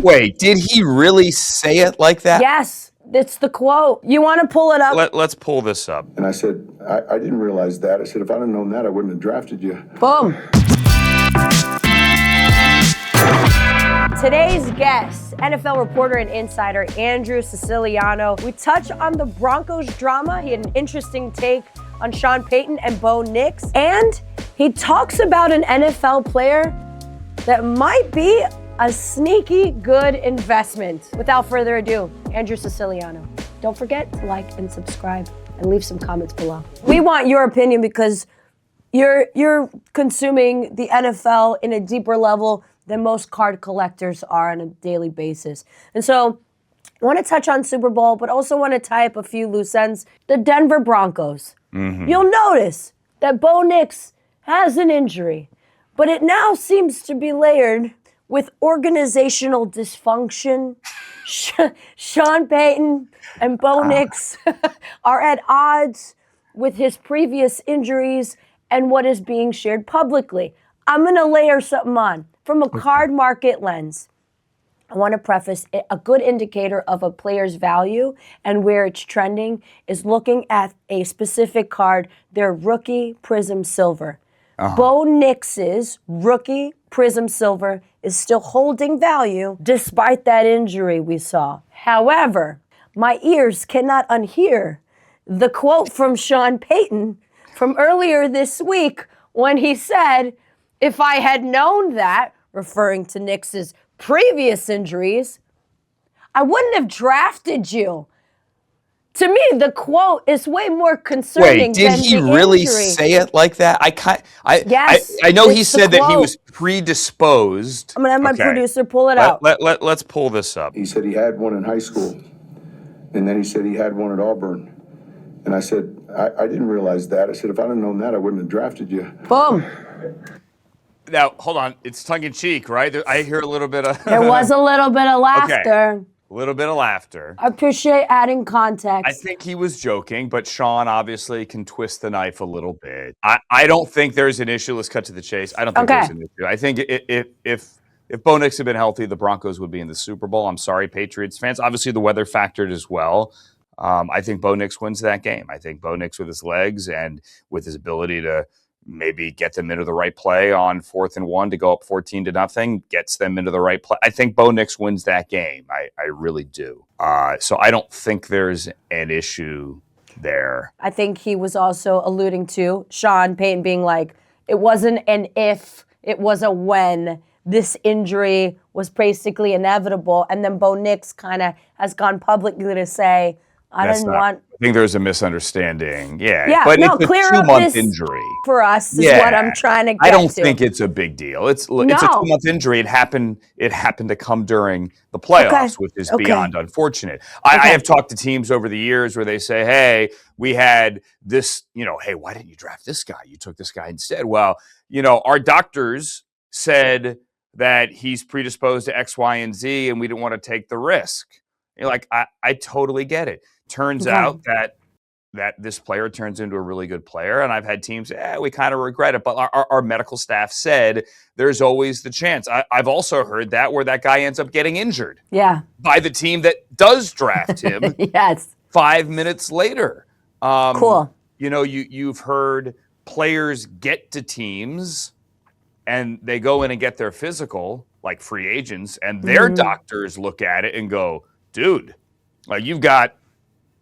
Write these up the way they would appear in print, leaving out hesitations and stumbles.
Wait, did he really say it like that? Yes, it's the quote. You want to pull it up? Let's pull this up. And I said, I didn't realize that. I said, if I'd have known that, I wouldn't have drafted you. Boom. Today's guest, NFL reporter and insider Andrew Siciliano. We touch on the Broncos drama. He had an interesting take on Sean Peyton and Bo Nix. And he talks about an NFL player that might be a sneaky good investment. Without further ado, Andrew Siciliano. Don't forget to like and subscribe and leave some comments below. We want your opinion because you're consuming the NFL in a deeper level than most card collectors are on a daily basis. And so I want to touch on Super Bowl, but also want to tie up a few loose ends. The Denver Broncos. You'll notice that Bo Nix has an injury, but it now seems to be layered with organizational dysfunction. Sean Payton and Bo Nix are at odds with his previous injuries and what is being shared publicly. I'm going to layer something on. From a card market lens, I want to preface a good indicator of a player's value and where it's trending is looking at a specific card, their rookie Prism Silver. Bo Nix's rookie Prism Silver is still holding value despite that injury we saw. However, my ears cannot unhear the quote from Sean Payton from earlier this week when he said, if I had known that, referring to Nix's previous injuries, I wouldn't have drafted you. To me, the quote is way more concerning. Wait, did he really say it like that? I know he said that he was predisposed. I'm gonna have my producer pull it out. Let's pull this up. He said he had one in high school, and then he said he had one at Auburn. And I said, I didn't realize that. I said, if I'd have known that, I wouldn't have drafted you. Boom. Now, hold on. It's tongue-in-cheek, right? I hear a little bit of... There was a little bit of laughter. Okay. A little bit of laughter. I appreciate adding context. I think he was joking, but Sean obviously can twist the knife a little bit. I don't think there's an issue. Let's cut to the chase. I don't think there's an issue. I think if Bo Nix had been healthy, the Broncos would be in the Super Bowl. I'm sorry, Patriots fans. Obviously, the weather factored as well. I think Bo Nix wins that game. I think Bo Nix with his legs and with his ability to maybe get them into the right play on 4th and 1 to go up 14-0, gets them into the right play. I think Bo Nix wins that game. I really do. So I don't think there's an issue there. I think he was also alluding to Sean Payton being like, it wasn't an if, it was a when. This injury was basically inevitable. And then Bo Nix kind of has gone publicly to say, I think there's a misunderstanding. Yeah, but no, it's a clear 2-month injury. For us is what I'm trying to get to. I don't think it's a big deal. It's a 2-month injury. It happened to come during the playoffs, which is beyond unfortunate. I have talked to teams over the years where they say, hey, we had this, hey, why didn't you draft this guy? You took this guy instead. Well, our doctors said that he's predisposed to X, Y, and Z, and we didn't want to take the risk. You're like, I totally get it. Turns out that this player turns into a really good player, and I've had teams say, we kind of regret it, but our medical staff said there's always the chance. I've also heard that where that guy ends up getting injured by the team that does draft him 5 minutes later. Cool. You've heard players get to teams and they go in and get their physical, like free agents, and their doctors look at it and go, dude, like you've got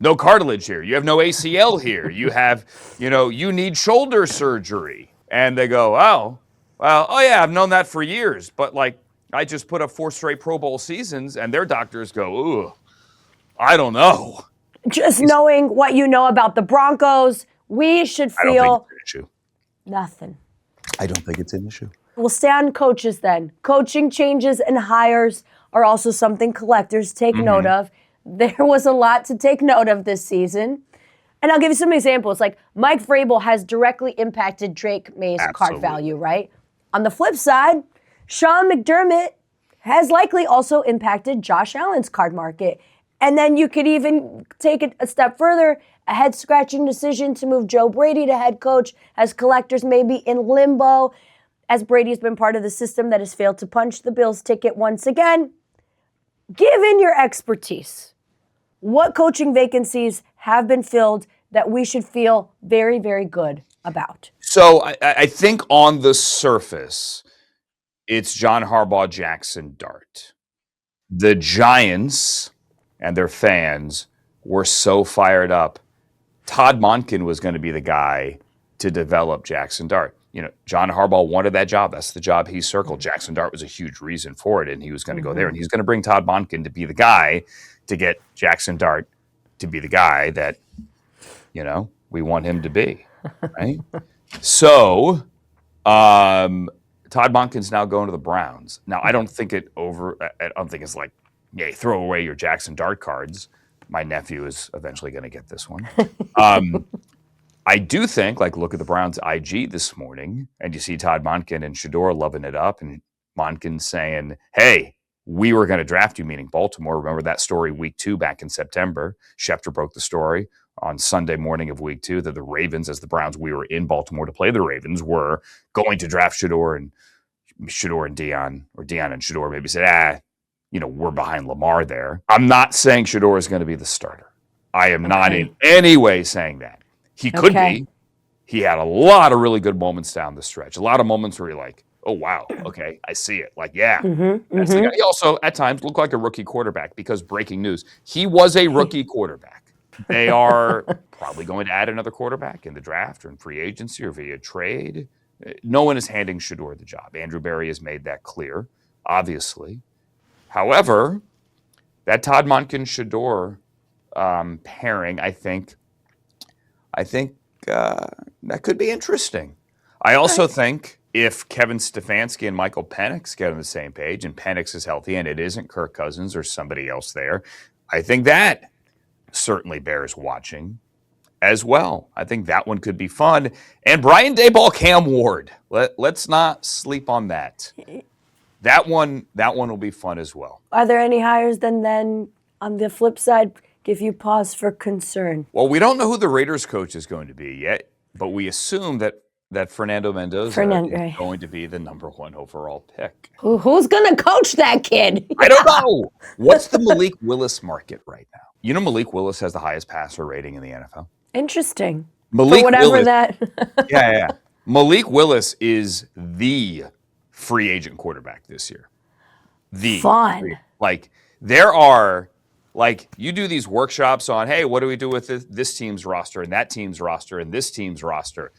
no cartilage here. You have no ACL here. You have, you need shoulder surgery. And they go, yeah, I've known that for years. But I just put up 4 straight Pro Bowl seasons, and their doctors go, ooh, I don't know. Just knowing what you know about the Broncos, we should feel I don't think it's an issue. Nothing. I don't think it's an issue. We'll stay on coaches then. Coaching changes and hires are also something collectors take note of. There was a lot to take note of this season. And I'll give you some examples. Like Mike Vrabel has directly impacted Drake May's card value, right? On the flip side, Sean McDermott has likely also impacted Josh Allen's card market. And then you could even take it a step further, a head-scratching decision to move Joe Brady to head coach as collectors may be in limbo, as Brady has been part of the system that has failed to punch the Bills' ticket once again. given your expertise, what coaching vacancies have been filled that we should feel very, very good about? So I think on the surface, it's John Harbaugh, Jackson Dart. The Giants and their fans were so fired up. Todd Monken was going to be the guy to develop Jackson Dart. John Harbaugh wanted that job. That's the job he circled. Jackson Dart was a huge reason for it, and he was going to go there. And he's going to bring Todd Monken to be the guy to get Jackson Dart to be the guy that, we want him to be, right? So Todd Monken's now going to the Browns. Now, I don't think it's like, throw away your Jackson Dart cards. My nephew is eventually going to get this one. I do think, look at the Browns' IG this morning, and you see Todd Monken and Shedeur loving it up, and Monken saying, hey, we were going to draft you, meaning Baltimore. Remember that story week 2 back in September? Schefter broke the story on Sunday morning of week 2 that the Ravens, as the Browns, we were in Baltimore to play the Ravens, were going to draft Shedeur and Deion, or Deion and Shedeur maybe said, we're behind Lamar there. I'm not saying Shedeur is going to be the starter. I am not in any way saying that. He could be. He had a lot of really good moments down the stretch. A lot of moments where you're like, oh, wow, okay, I see it. That's the guy. He also, at times, looked like a rookie quarterback because, breaking news, he was a rookie quarterback. They are probably going to add another quarterback in the draft or in free agency or via trade. No one is handing Shedeur the job. Andrew Berry has made that clear, obviously. However, that Todd Monken-Shedeur pairing, I think that could be interesting. I also think if Kevin Stefanski and Michael Penix get on the same page and Penix is healthy and it isn't Kirk Cousins or somebody else there, I think that certainly bears watching as well. I think that one could be fun. And Brian Daboll, Cam Ward. Let's not sleep on that. That one will be fun as well. Are there any hires then on the flip side give you pause for concern? Well, we don't know who the Raiders coach is going to be yet, but we assume that Fernando Mendoza is going to be the number 1 overall pick. Who's going to coach that kid? I don't know. What's the Malik Willis market right now? Malik Willis has the highest passer rating in the NFL. Interesting. Malik For whatever Willis, that. yeah. Malik Willis is the free agent quarterback this year. Fun. There are, you do these workshops on, hey, what do we do with this team's roster and that team's roster and this team's roster?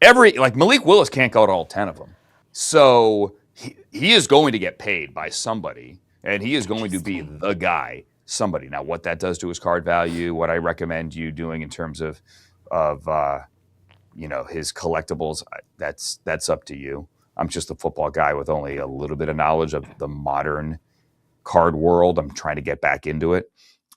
Malik Willis can't go to all 10 of them. So he is going to get paid by somebody, and he is going to be the guy, somebody. Now, what that does to his card value, what I recommend you doing in terms of his collectibles, that's up to you. I'm just a football guy with only a little bit of knowledge of the modern card world. I'm trying to get back into it.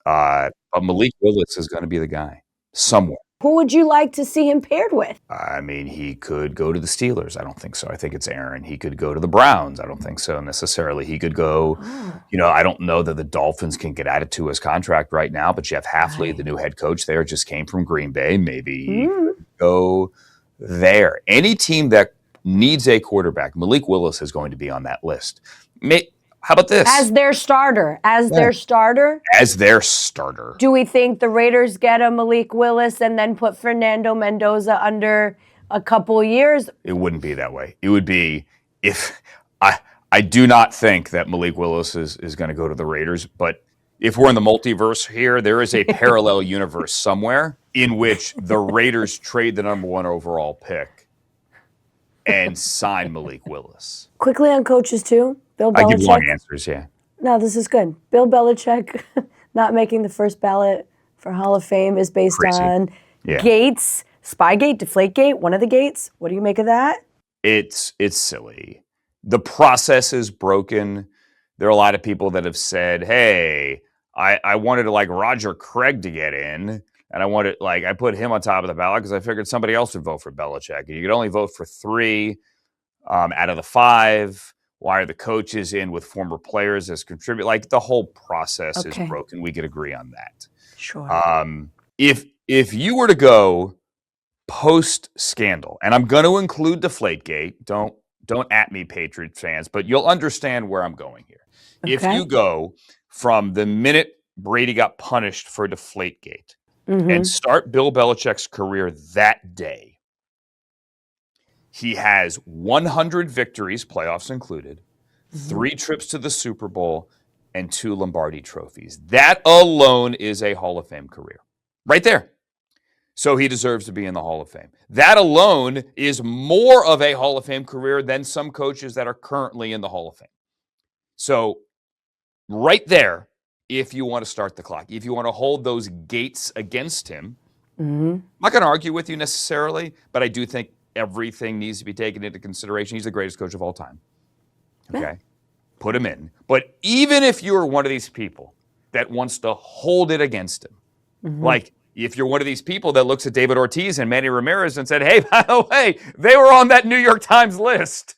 But Malik Willis is going to be the guy somewhere. Who would you like to see him paired with? I mean, he could go to the Steelers. I don't think so. I think it's Aaron. He could go to the Browns. I don't think so necessarily. He could go, I don't know that the Dolphins can get added to his contract right now, but Jeff Hafley, the new head coach there, just came from Green Bay. Maybe he could go there. Any team that needs a quarterback, Malik Willis is going to be on that list. How about this? As their starter. Their starter? As their starter. Do we think the Raiders get a Malik Willis and then put Fernando Mendoza under a couple years? It wouldn't be that way. It would be I do not think that Malik Willis is going to go to the Raiders, but if we're in the multiverse here, there is a parallel universe somewhere in which the Raiders trade the number 1 overall pick and sign Malik Willis. Quickly on coaches too. Bill Belichick. I give long answers, yeah. No, this is good. Bill Belichick not making the first ballot for Hall of Fame is based on Gates, Spygate, Deflategate, one of the Gates. What do you make of that? It's silly. The process is broken. There are a lot of people that have said, hey, I wanted Roger Craig to get in, and I put him on top of the ballot because I figured somebody else would vote for Belichick. And you could only vote for 3 out of the 5. Why are the coaches in with former players as contribute? The whole process is broken. We could agree on that. Sure. If you were to go post scandal, and I'm going to include Deflategate, don't at me, Patriots fans, but you'll understand where I'm going here. If you go from the minute Brady got punished for Deflategate and start Bill Belichick's career that day. He has 100 victories, playoffs included, 3 trips to the Super Bowl, and 2 Lombardi trophies. That alone is a Hall of Fame career. Right there. So he deserves to be in the Hall of Fame. That alone is more of a Hall of Fame career than some coaches that are currently in the Hall of Fame. So right there, if you want to start the clock, if you want to hold those gates against him, I'm not going to argue with you necessarily, but I do think everything needs to be taken into consideration. He's the greatest coach of all time. Okay? Put him in. But even if you're one of these people that wants to hold it against him, like if you're one of these people that looks at David Ortiz and Manny Ramirez and said, hey, by the way, they were on that New York Times list.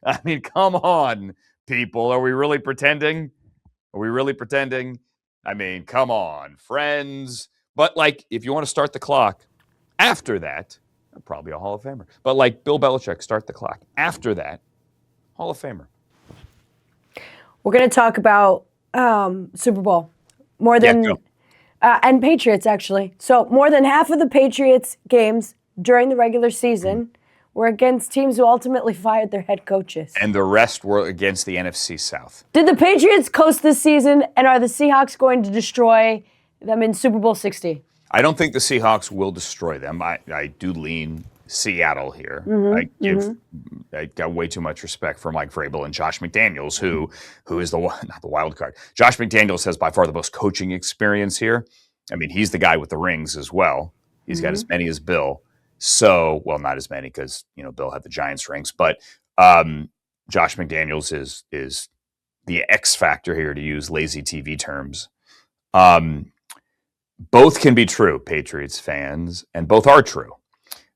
I mean, come on, people. Are we really pretending? Are we really pretending? I mean, come on, friends. But like, if you want to start the clock after that, probably a Hall of Famer. But like Bill Belichick, start the clock. After that, Hall of Famer. We're going to talk about Super Bowl. More than... and Patriots, actually. So more than half of the Patriots games during the regular season were against teams who ultimately fired their head coaches. And the rest were against the NFC South. Did the Patriots coast this season, and are the Seahawks going to destroy them in Super Bowl 60? I don't think the Seahawks will destroy them. I do lean Seattle here. I got way too much respect for Mike Vrabel and Josh McDaniels, who is not the wild card. Josh McDaniels has by far the most coaching experience here. I mean, he's the guy with the rings as well. He's got as many as Bill. So, well, not as many because, Bill had the Giants rings, but Josh McDaniels is the X factor here, to use lazy TV terms. Both can be true, Patriots fans, and both are true.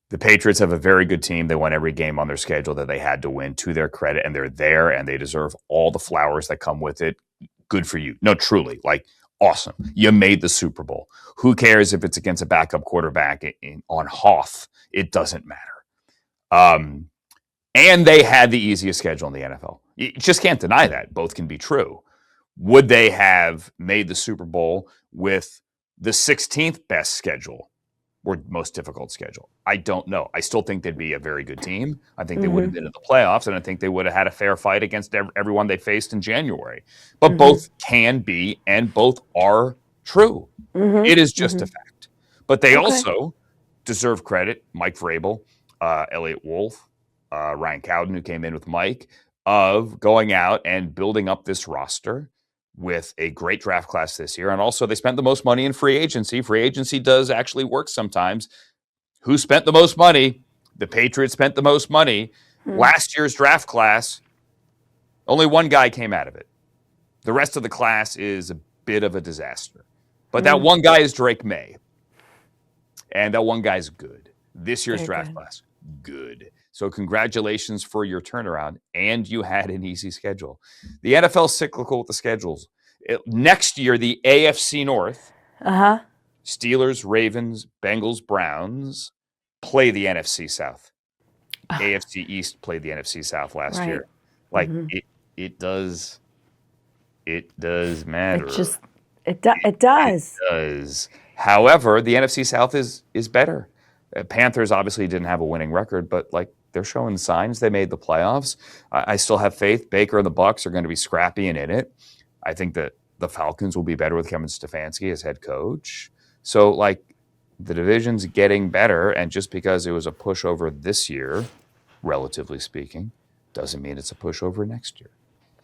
The Patriots have a very good team. They won every game on their schedule that they had to win, to their credit, and they're there, and they deserve all the flowers that come with it. Good for you. No, truly, awesome. You made the Super Bowl. Who cares if it's against a backup quarterback on Hoth? It doesn't matter. And they had the easiest schedule in the NFL. You just can't deny that. Both can be true. Would they have made the Super Bowl with the 16th best schedule or most difficult schedule? I don't know. I still think they'd be a very good team. I think they would have been in the playoffs, and I think they would have had a fair fight against everyone they faced in January. But both can be, and both are true. It is just a fact. But they also deserve credit. Mike Vrabel, Elliott Wolf, Ryan Cowden, who came in with Mike, of going out and building up this roster with a great draft class this year. And also they spent the most money in free agency. Free agency does actually work sometimes. Who spent the most money? The Patriots spent the most money. Last year's draft class, only one guy came out of it. The rest of the class is a bit of a disaster. But that one guy is Drake May. And that one guy's good. This year's draft class, good. So congratulations for your turnaround, and you had an easy schedule. The NFL's cyclical with the schedules. Next year, the AFC North, Steelers, Ravens, Bengals, Browns play the NFC South. AFC East played the NFC South last year. It does matter. It does. It does. However, the NFC South is better. Panthers obviously didn't have a winning record, but they're showing signs. They made the playoffs. I still have faith. Baker and the Bucs are going to be scrappy and in it. I think that the Falcons will be better with Kevin Stefanski as head coach. So, the division's getting better, and just because it was a pushover this year, relatively speaking, doesn't mean it's a pushover next year.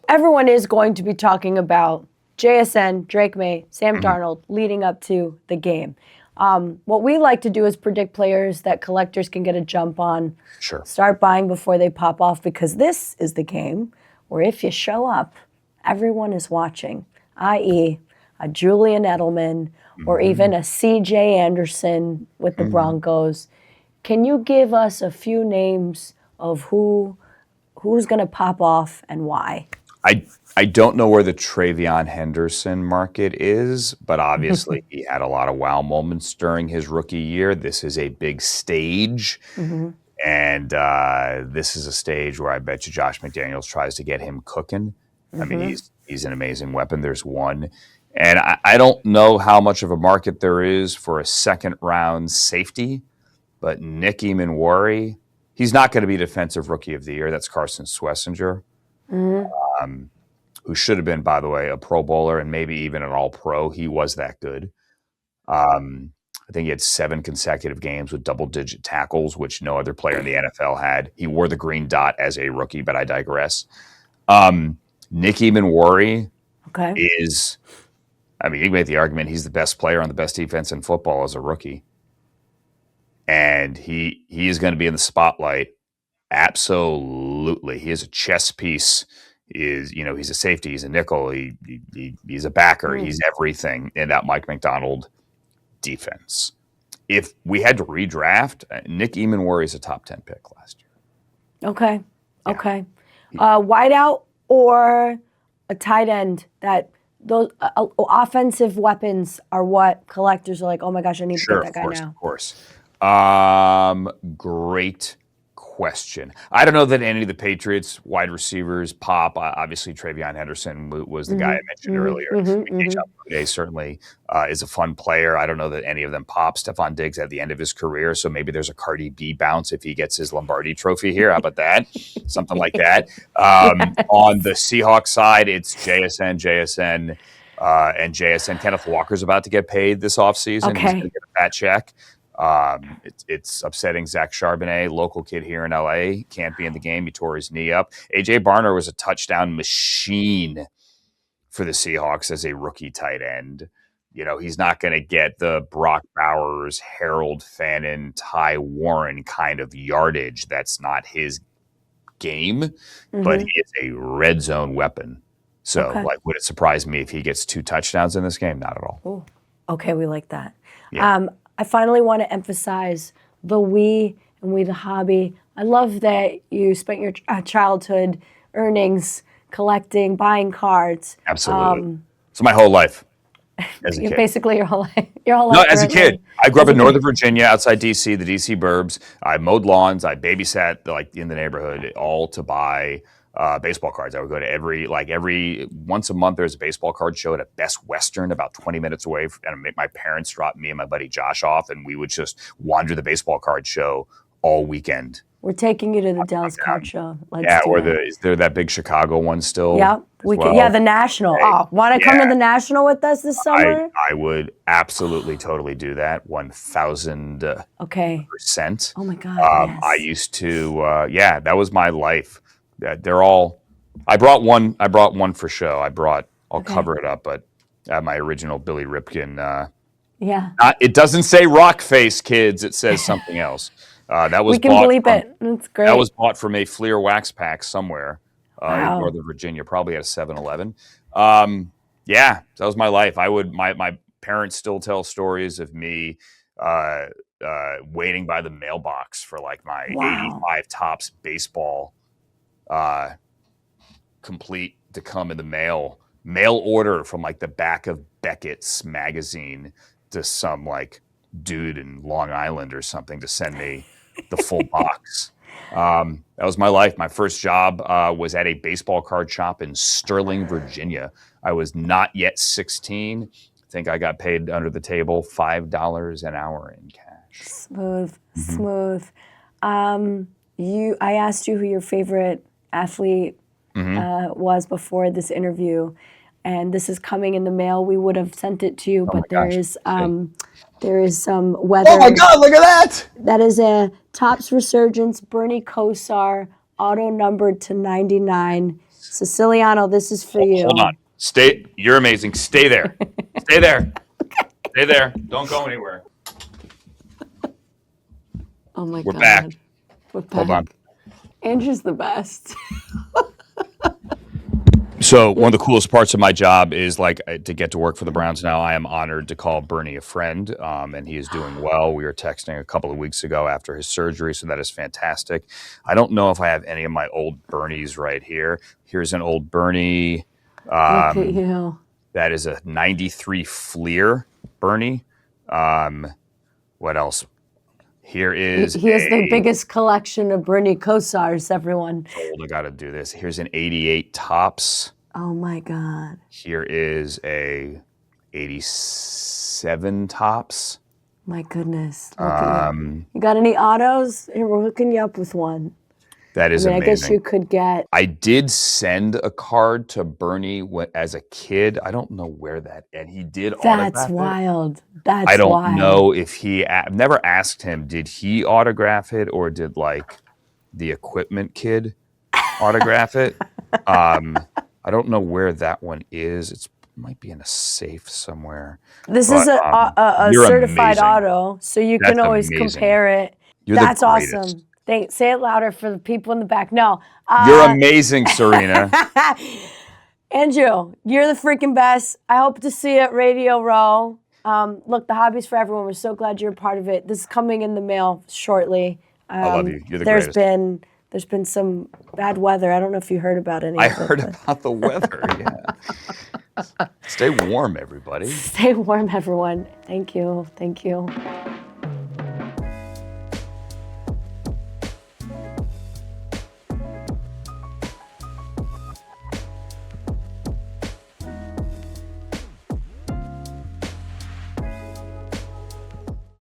Everyone is going to be talking about JSN, Drake May, Sam Darnold leading up to the game. What we like to do is predict players that collectors can get a jump on. Sure. Start buying before they pop off, because this is the game where if you show up, everyone is watching, i.e. a Julian Edelman or even a C.J. Anderson with the Broncos. Can you give us a few names of who's going to pop off and why? I don't know where the Travion Henderson market is, but obviously he had a lot of wow moments during his rookie year. This is a big stage, and this is a stage where I bet you Josh McDaniels tries to get him cooking. I mean, He's an amazing weapon. There's one. And I don't know how much of a market there is for a second-round safety, but Nick Eamon-Worry, he's not going to be Defensive Rookie of the Year. That's Carson Swessinger, who should have been, by the way, a Pro Bowler and maybe even an All-Pro. He was that good. I think he had 7 consecutive games with double-digit tackles, which no other player in the NFL had. He wore the green dot as a rookie, but I digress. Nick Eamon-Worry is, I mean, you can make the argument he's the best player on the best defense in football as a rookie. And he is going to be in the spotlight. Absolutely. He is a chess piece. He's a safety. He's a nickel. He's a backer. He's everything in that Mike McDonald defense. If we had to redraft, Nick Eamon-Worry is a top 10 pick last year. Okay. Wideout or a tight end, that those offensive weapons are what collectors are like, oh my gosh, I need to get that guy now. Of course. Great question. I don't know that any of the Patriots wide receivers pop. Obviously, Travion Henderson was the guy I mentioned earlier. Certainly is a fun player. I don't know that any of them pop. Stephon Diggs at the end of his career, so maybe there's a Cardi B bounce if he gets his Lombardi trophy here. How about that? Something like that. On the Seahawks side, it's JSN, and JSN. Kenneth Walker's about to get paid this offseason. He's going to get a fat check. It's upsetting Zach Charbonnet, local kid here in LA, can't be in the game. He tore his knee up. AJ Barner was a touchdown machine for the Seahawks as a rookie tight end. He's not going to get the Brock Bowers, Harold Fannin, Ty Warren kind of yardage. That's not his game, but he is a red zone weapon. So, would it surprise me if he gets 2 touchdowns in this game? Not at all. Ooh. Okay, we like that. Yeah. I finally want to emphasize the We and We the Hobby. I love that you spent your childhood earnings collecting, buying cards. Absolutely. So my whole life as a kid. Basically your whole life. No, as a kid. I grew up in Northern Virginia, outside D.C., the D.C. burbs. I mowed lawns. I babysat in the neighborhood, all to buy baseball cards. I would go to every once a month. There's a baseball card show at a Best Western about 20 minutes away, and my parents dropped me and my buddy Josh off, and we would just wander the baseball card show all weekend. We're taking you to the Dallas Card Show. Is there that big Chicago one still? Yeah, the National. Oh, want to come to the National with us this summer? I would absolutely, totally do that. 1,000%. Oh my God. Yes. I used to. That was my life. They're all. I brought one for show. I'll cover it up, but my original Billy Ripken. It doesn't say rock face, kids. It says something else. That was. We can bleep it. That's great. That was bought from a Fleer wax pack somewhere in Northern Virginia, probably at a 7-Eleven. That was my life. My parents still tell stories of me waiting by the mailbox for my 85 Topps baseball. Complete to come in the mail order from the back of Beckett's magazine to some dude in Long Island or something to send me the full box. That was my life. My first job was at a baseball card shop in Sterling, Virginia. I was not yet 16. I think I got paid under the table $5 an hour in cash. Smooth. I asked you who your favorite athlete was before this interview, and this is coming in the mail. We would have sent it to you, but there is some weather. Oh my God! Look at that. That is a Topps Resurgence Bernie Kosar, auto numbered to 99. Siciliano, this is for you. Hold on. Stay. You're amazing. Stay there. Stay there. Stay there. Don't go anywhere. Oh my God. We're back. Hold on. Andrew's the best. So one of the coolest parts of my job is to get to work for the Browns now. I am honored to call Bernie a friend, and he is doing well. We were texting a couple of weeks ago after his surgery, so that is fantastic. I don't know if I have any of my old Bernies right here. Here's an old Bernie. Look at you. That is a 93 Fleer Bernie. What else? He has the biggest collection of Bernie Kosars, everyone. I got to do this. Here's an 88 Topps. Oh my God. Here is a 87 tops. My goodness. You got any autos? Here, we're hooking you up with one. That is amazing. I guess you could get. I did send a card to Bernie as a kid. I don't know where that, and he did autograph it. That's wild. That's I don't wild. know if I've never asked him, did he autograph it or did like the equipment kid autograph it? I don't know where that one is. It might be in a safe somewhere. This is a certified auto, so you can always compare it. That's awesome. Say it louder for the people in the back. No. You're amazing, Sarina. Andrew, you're the freaking best. I hope to see you at Radio Row. Look, the hobby's for everyone. We're so glad you're a part of it. This is coming in the mail shortly. I love you. You're the greatest. There's been some bad weather. I don't know if you heard about any. I heard about the weather, yeah. Stay warm, everybody. Stay warm, everyone. Thank you. Thank you.